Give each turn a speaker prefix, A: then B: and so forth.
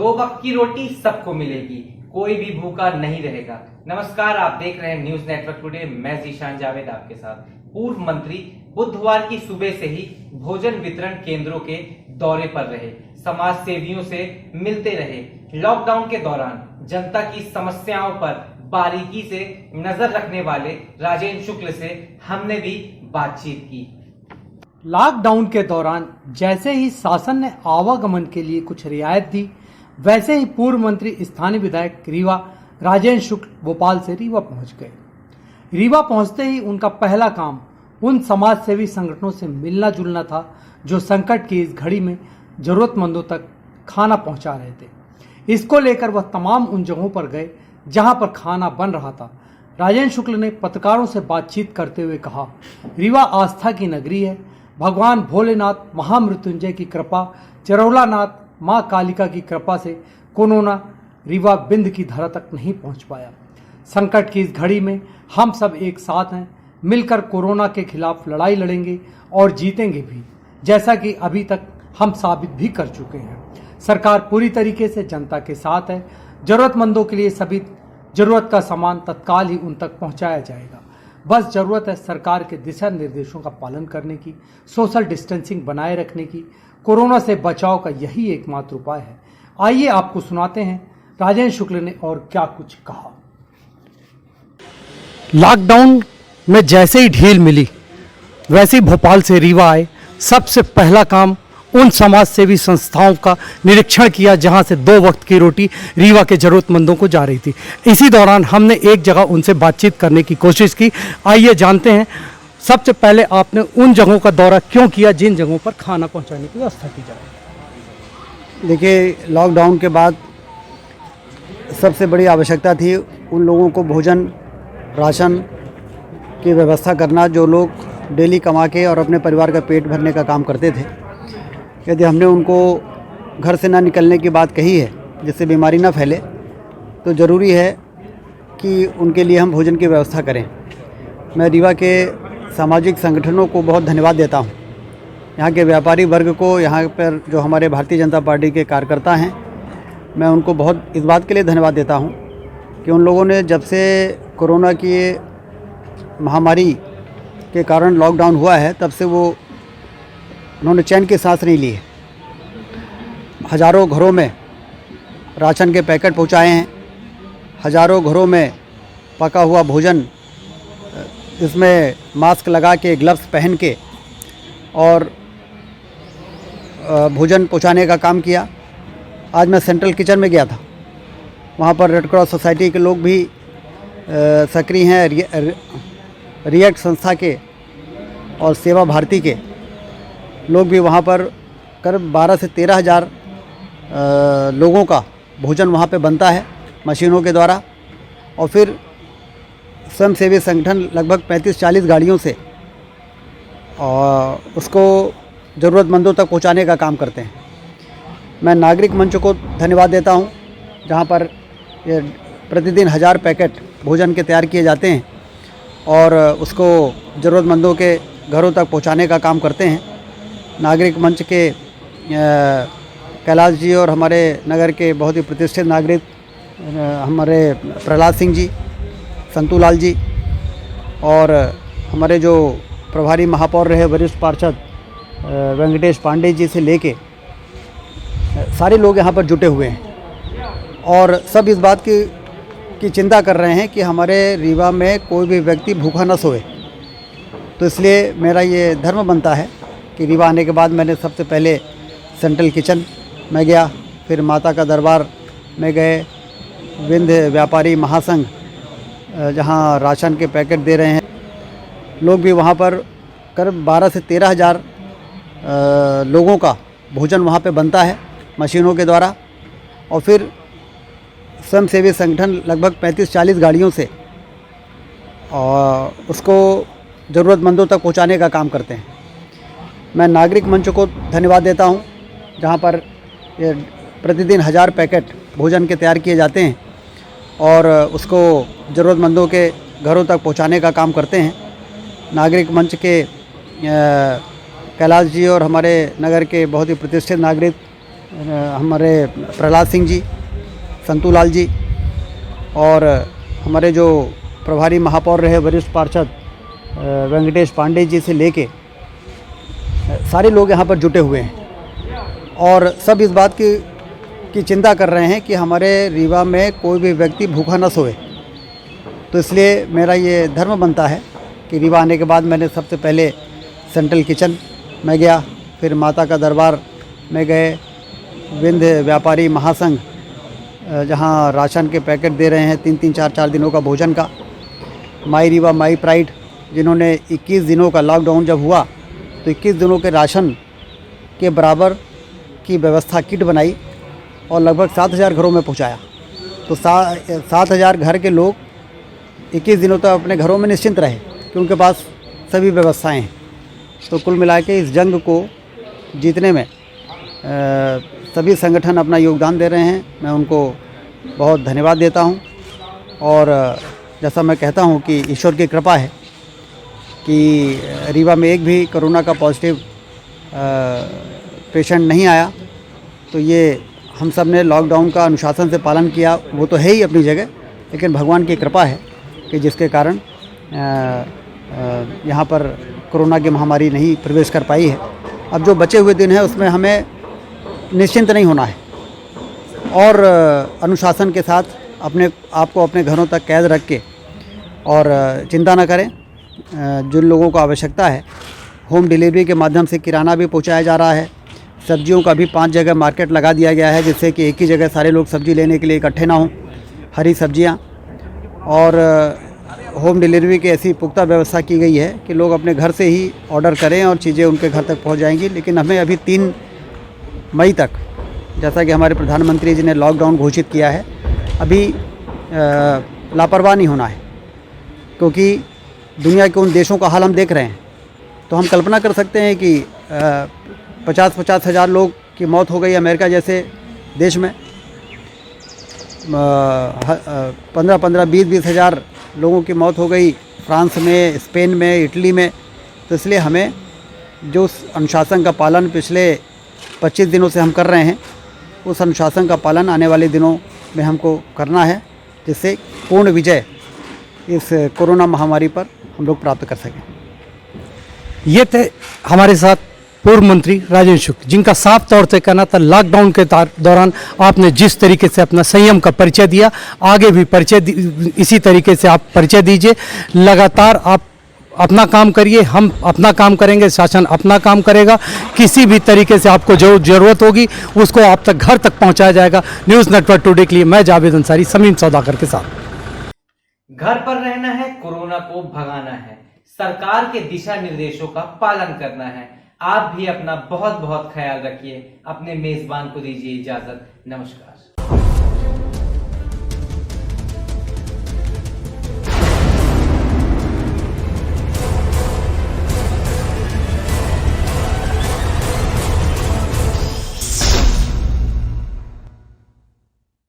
A: दो वक्त की रोटी सबको मिलेगी, कोई भी भूखा नहीं रहेगा। नमस्कार, आप देख रहे हैं न्यूज नेटवर्क टुडे। मैं जीशान जावेद आपके साथ। पूर्व मंत्री बुधवार की सुबह से ही भोजन वितरण केंद्रों के दौरे पर रहे, समाज सेवियों से मिलते रहे। लॉकडाउन के दौरान जनता की समस्याओं पर बारीकी से नजर रखने वाले राजेंद्र शुक्ल से हमने भी बातचीत की।
B: लॉकडाउन के दौरान जैसे ही शासन ने आवागमन के लिए कुछ रियायत दी, वैसे ही पूर्व मंत्री स्थानीय विधायक रीवा राजेंद्र शुक्ल भोपाल से रीवा पहुंच गए। रीवा पहुंचते ही उनका पहला काम उन समाज सेवी संगठनों से मिलना जुलना था जो संकट की इस घड़ी में जरूरतमंदों तक खाना पहुंचा रहे थे। इसको लेकर वह तमाम उन जगहों पर गए जहां पर खाना बन रहा था। राजेंद्र शुक्ल ने पत्रकारों से बातचीत करते हुए कहा, रीवा आस्था की नगरी है। भगवान भोलेनाथ महामृत्युंजय की कृपा, चरौलानाथ माँ कालिका की कृपा से कोरोना रीवा बिंद की धरा तक नहीं पहुंच पाया। संकट की इस घड़ी में हम सब एक साथ हैं, मिलकर कोरोना के खिलाफ लड़ाई लड़ेंगे और जीतेंगे भी, जैसा कि अभी तक हम साबित भी कर चुके हैं। सरकार पूरी तरीके से जनता के साथ है। जरूरतमंदों के लिए सभी जरूरत का सामान तत्काल ही उन तक पहुंचाया जाएगा। बस जरूरत है सरकार के दिशा निर्देशों का पालन करने की, सोशल डिस्टेंसिंग बनाए रखने की। कोरोना से बचाव का यही एकमात्र उपाय है। आइए आपको सुनाते हैं राजेंद्र शुक्ल ने और क्या कुछ कहा। लॉकडाउन में जैसे ही ढील मिली, वैसे ही भोपाल से रीवा आए। सबसे पहला काम उन समाज सेवी संस्थाओं का निरीक्षण किया जहां से दो वक्त की रोटी रीवा के जरूरतमंदों को जा रही थी। इसी दौरान हमने एक जगह उनसे बातचीत करने की कोशिश की। आइए जानते हैं, सबसे पहले आपने उन जगहों का दौरा क्यों किया जिन जगहों पर खाना पहुंचाने की व्यवस्था की जाए?
C: देखिए, लॉकडाउन के बाद सबसे बड़ी आवश्यकता थी उन लोगों को भोजन राशन की व्यवस्था करना जो लोग डेली कमा के और अपने परिवार का पेट भरने का काम करते थे। यदि हमने उनको घर से ना निकलने की बात कही है जिससे बीमारी ना फैले, तो ज़रूरी है कि उनके लिए हम भोजन की व्यवस्था करें। मैं रीवा के सामाजिक संगठनों को बहुत धन्यवाद देता हूं, यहाँ के व्यापारी वर्ग को, यहाँ पर जो हमारे भारतीय जनता पार्टी के कार्यकर्ता हैं, मैं उनको बहुत इस बात के लिए धन्यवाद देता हूं कि उन लोगों ने जब से कोरोना की महामारी के कारण लॉकडाउन हुआ है, तब से उन्होंने चैन की सांस नहीं ली है। हज़ारों घरों में राशन के पैकेट पहुंचाए हैं, हज़ारों घरों में पका हुआ भोजन, इसमें मास्क लगा के, ग्लव्स पहन के और भोजन पहुंचाने का काम किया। आज मैं सेंट्रल किचन में गया था, वहाँ पर रेड क्रॉस सोसाइटी के लोग भी सक्रिय हैं, रिएक्ट संस्था के और सेवा भारती के लोग भी वहाँ पर करीब 12 से 13 हज़ार लोगों का भोजन वहाँ पे बनता है मशीनों के द्वारा। और फिर स्वयंसेवी संगठन लगभग 35-40 गाड़ियों से और उसको ज़रूरतमंदों तक पहुँचाने का काम करते हैं। मैं नागरिक मंच को धन्यवाद देता हूँ, जहाँ पर ये प्रतिदिन 1000 पैकेट भोजन के तैयार किए जाते हैं और उसको ज़रूरतमंदों के घरों तक पहुँचाने का काम करते हैं। नागरिक मंच के कैलाश जी और हमारे नगर के बहुत ही प्रतिष्ठित नागरिक हमारे प्रहलाद सिंह जी, संतूलाल जी और हमारे जो प्रभारी महापौर रहे वरिष्ठ पार्षद वेंकटेश पांडे जी से लेके सारे लोग यहाँ पर जुटे हुए हैं और सब इस बात की चिंता कर रहे हैं कि हमारे रीवा में कोई भी व्यक्ति भूखा न सोए। तो इसलिए मेरा ये धर्म बनता है कि रीवा आने के बाद मैंने सबसे पहले सेंट्रल किचन में गया, फिर माता का दरबार में गए, विंध्य व्यापारी महासंघ जहां राशन के पैकेट दे रहे हैं लोग भी, वहां पर करीब 12 से 13 हज़ार लोगों का भोजन वहां पे बनता है मशीनों के द्वारा। और फिर स्वयंसेवी संगठन लगभग 35-40 गाड़ियों से और उसको ज़रूरतमंदों तक पहुंचाने का काम करते हैं। मैं नागरिक मंच को धन्यवाद देता हूं, जहां पर ये प्रतिदिन 1000 पैकेट भोजन के तैयार किए जाते हैं और उसको ज़रूरतमंदों के घरों तक पहुंचाने का काम करते हैं। नागरिक मंच के कैलाश जी और हमारे नगर के बहुत ही प्रतिष्ठित नागरिक हमारे प्रहलाद सिंह जी, संतू लाल जी और हमारे जो प्रभारी महापौर रहे वरिष्ठ पार्षद वेंकटेश पांडे जी से लेके सारे लोग यहाँ पर जुटे हुए हैं और सब इस बात की चिंता कर रहे हैं कि हमारे रीवा में कोई भी व्यक्ति भूखा न सोए। तो इसलिए मेरा ये धर्म बनता है कि रीवा आने के बाद मैंने सबसे पहले सेंट्रल किचन में गया, फिर माता का दरबार में गए, विंध्य व्यापारी महासंघ जहाँ राशन के पैकेट दे रहे हैं 3-3, 4-4 दिनों का भोजन का, माई रीवा माई प्राइड जिन्होंने 21 दिनों का लॉकडाउन जब हुआ तो 21 दिनों के राशन के बराबर की व्यवस्था किट बनाई और लगभग 7,000 घरों में पहुंचाया। तो 7,000 घर के लोग 21 दिनों तक अपने घरों में निश्चिंत रहे कि उनके पास सभी व्यवस्थाएं हैं। तो कुल मिला के इस जंग को जीतने में सभी संगठन अपना योगदान दे रहे हैं। मैं उनको बहुत धन्यवाद देता हूं और जैसा मैं कहता हूं कि ईश्वर की कृपा है कि रीवा में एक भी कोरोना का पॉजिटिव पेशेंट नहीं आया। तो ये हम सब ने लॉकडाउन का अनुशासन से पालन किया, वो तो है ही अपनी जगह, लेकिन भगवान की कृपा है कि जिसके कारण यहाँ पर कोरोना की महामारी नहीं प्रवेश कर पाई है। अब जो बचे हुए दिन हैं उसमें हमें निश्चिंत नहीं होना है और अनुशासन के साथ अपने आप को अपने घरों तक कैद रख के और चिंता न करें। जिन लोगों को आवश्यकता है होम डिलीवरी के माध्यम से किराना भी पहुंचाया जा रहा है। सब्जियों का भी 5 जगह मार्केट लगा दिया गया है जिससे कि एक ही जगह सारे लोग सब्जी लेने के लिए इकट्ठे ना हों। हरी सब्जियां और होम डिलीवरी की ऐसी पुख्ता व्यवस्था की गई है कि लोग अपने घर से ही ऑर्डर करें और चीज़ें उनके घर तक पहुंच जाएंगी। लेकिन हमें अभी 3 मई तक, जैसा कि हमारे प्रधानमंत्री जी ने लॉकडाउन घोषित किया है, अभी लापरवाह नहीं होना है क्योंकि दुनिया के उन देशों का हाल हम देख रहे हैं। तो हम कल्पना कर सकते हैं कि 50-50 हज़ार लोग की मौत हो गई अमेरिका जैसे देश में, 15-15, 20-20 हज़ार लोगों की मौत हो गई फ्रांस में, स्पेन में, इटली में। तो इसलिए हमें जो अनुशासन का पालन पिछले 25 दिनों से हम कर रहे हैं उस अनुशासन का पालन आने वाले दिनों में हमको करना है जिससे पूर्ण विजय इस कोरोना महामारी पर हम लोग प्राप्त कर सकें।
B: ये थे हमारे साथ पूर्व मंत्री राजेंद्र शुक्ल, जिनका साफ तौर से कहना था लॉकडाउन के दौरान आपने जिस तरीके से अपना संयम का परिचय दिया, आगे भी इसी तरीके से आप परिचय दीजिए। लगातार आप अपना काम करिए, हम अपना काम करेंगे, शासन अपना काम करेगा। किसी भी तरीके से आपको जो जरूरत होगी उसको आप तक घर तक पहुंचाया जाएगा। न्यूज़ नेटवर्क टुडे के लिए मैं जावेद अंसारी, समीम सौदागर के साथ।
A: घर पर रहना है, कोरोना को भगाना है, सरकार के दिशा निर्देशों का पालन करना है। आप भी अपना बहुत बहुत ख्याल रखिए। अपने मेजबान को दीजिए इजाजत। नमस्कार।